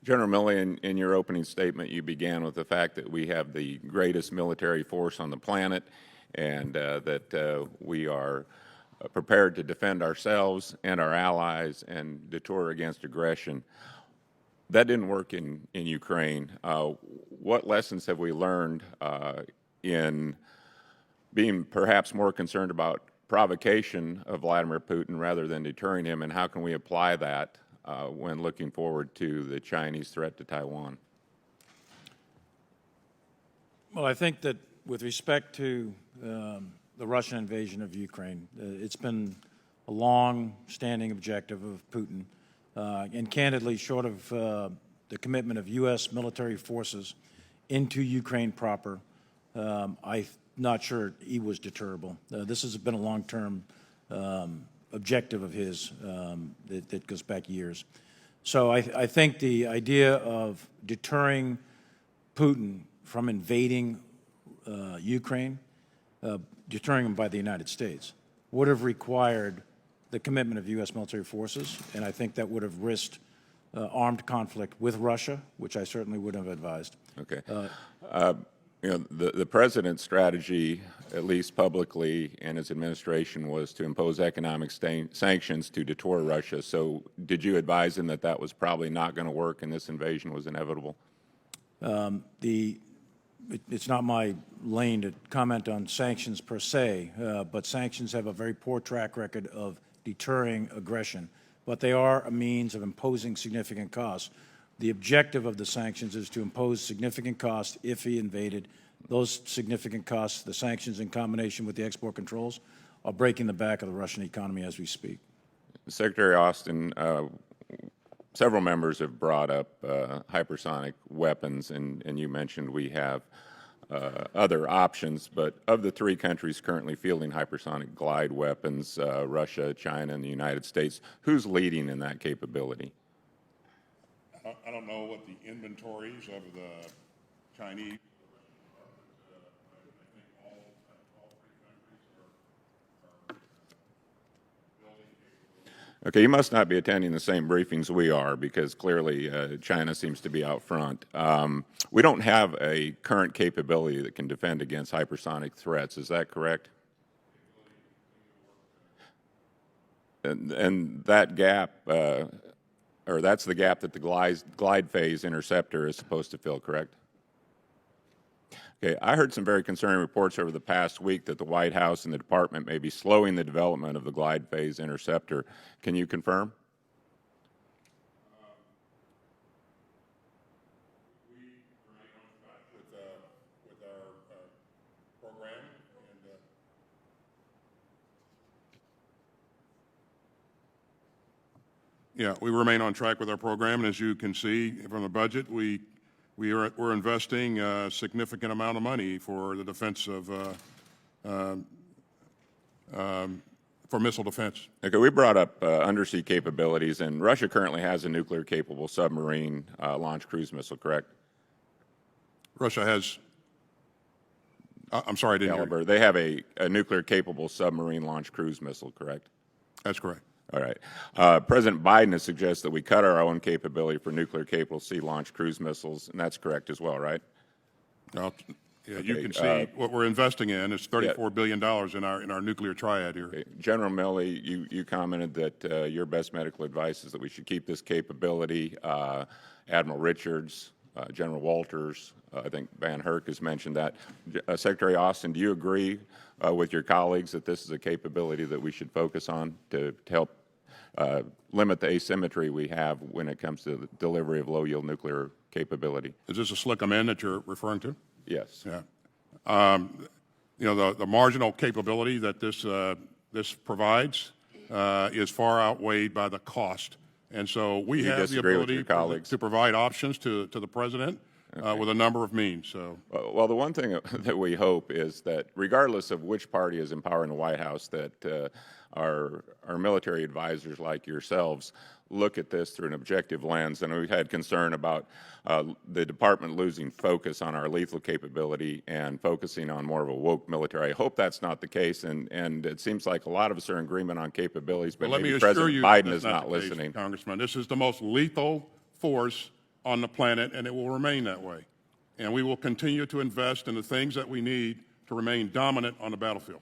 General Milley, in your opening statement, you began with the fact that we have the greatest military force on the planet and that we are prepared to defend ourselves and our allies and deter against aggression. That didn't work in Ukraine. What lessons have we learned in being perhaps more concerned about provocation of Vladimir Putin rather than deterring him, and how can we apply that when looking forward to the Chinese threat to Taiwan? Well, I think that with respect to the Russian invasion of Ukraine, it's been a long-standing objective of Putin, and candidly, short of the commitment of U.S. military forces into Ukraine proper, I'm not sure he was deterrable. This has been a long-term objective of his that goes back years. So I think the idea of deterring Putin from invading Ukraine, deterring him by the United States, would have required the commitment of U.S. military forces, and I think that would have risked armed conflict with Russia, which I certainly would have advised. Okay. You know, the president's strategy, at least publicly, and his administration was to impose economic sanctions to deter Russia. So did you advise him that that was probably not going to work and this invasion was inevitable? It's not my lane to comment on sanctions per se, but sanctions have a very poor track record of deterring aggression. But they are a means of imposing significant costs. The objective of the sanctions is to impose significant costs if he invaded. Those significant costs, the sanctions in combination with the export controls, are breaking the back of the Russian economy as we speak. Secretary Austin, several members have brought up hypersonic weapons, and you mentioned we have other options, but of the three countries currently fielding hypersonic glide weapons, Russia, China, and the United States, who's leading in that capability? I don't know what the inventories of the Chinese. I think all three countries are building capabilities. Okay, you must not be attending the same briefings we are, because clearly China seems to be out front. We don't have a current capability that can defend against hypersonic threats. Is that correct? And that gap, or that's the gap that the glide phase interceptor is supposed to fill, correct? Okay, I heard some very concerning reports over the past week that the White House and the department may be slowing the development of the glide phase interceptor. Can you confirm? We remain on track with our program, and yeah, we remain on track with our program, and as you can see from the budget, we're investing a significant amount of money for the defense of for missile defense. Okay, we brought up undersea capabilities, and Russia currently has a nuclear-capable submarine launch cruise missile, correct? Russia has. I'm sorry, I didn't hear you. They have a nuclear-capable submarine launch cruise missile, correct? That's correct. All right. President Biden has suggested that we cut our own capability for nuclear-capable sea-launched cruise missiles, and that's correct as well, right? Yeah, you can see what we're investing in is $34 billion in our nuclear triad here. Okay. General Milley, you commented that your best medical advice is that we should keep this capability. Admiral Richards, General Walters, I think Van Herk has mentioned that. Secretary Austin, do you agree with your colleagues that this is a capability that we should focus on to help limit the asymmetry we have when it comes to the delivery of low-yield nuclear capability? Is this a slick amendment that you're referring to? Yes. Yeah. You know, the marginal capability that this provides is far outweighed by the cost. And so we have the ability to provide options to the president with a number of means. So, well, the one thing that we hope is that regardless of which party is in power in the White House, that our military advisors like yourselves look at this through an objective lens. And we've had concern about the department losing focus on our lethal capability and focusing on more of a woke military. I hope that's not the case, and it seems like a lot of us are in agreement on capabilities, but maybe President Biden is not listening. Congressman, this is the most lethal force on the planet, and it will remain that way. And we will continue to invest in the things that we need to remain dominant on the battlefield.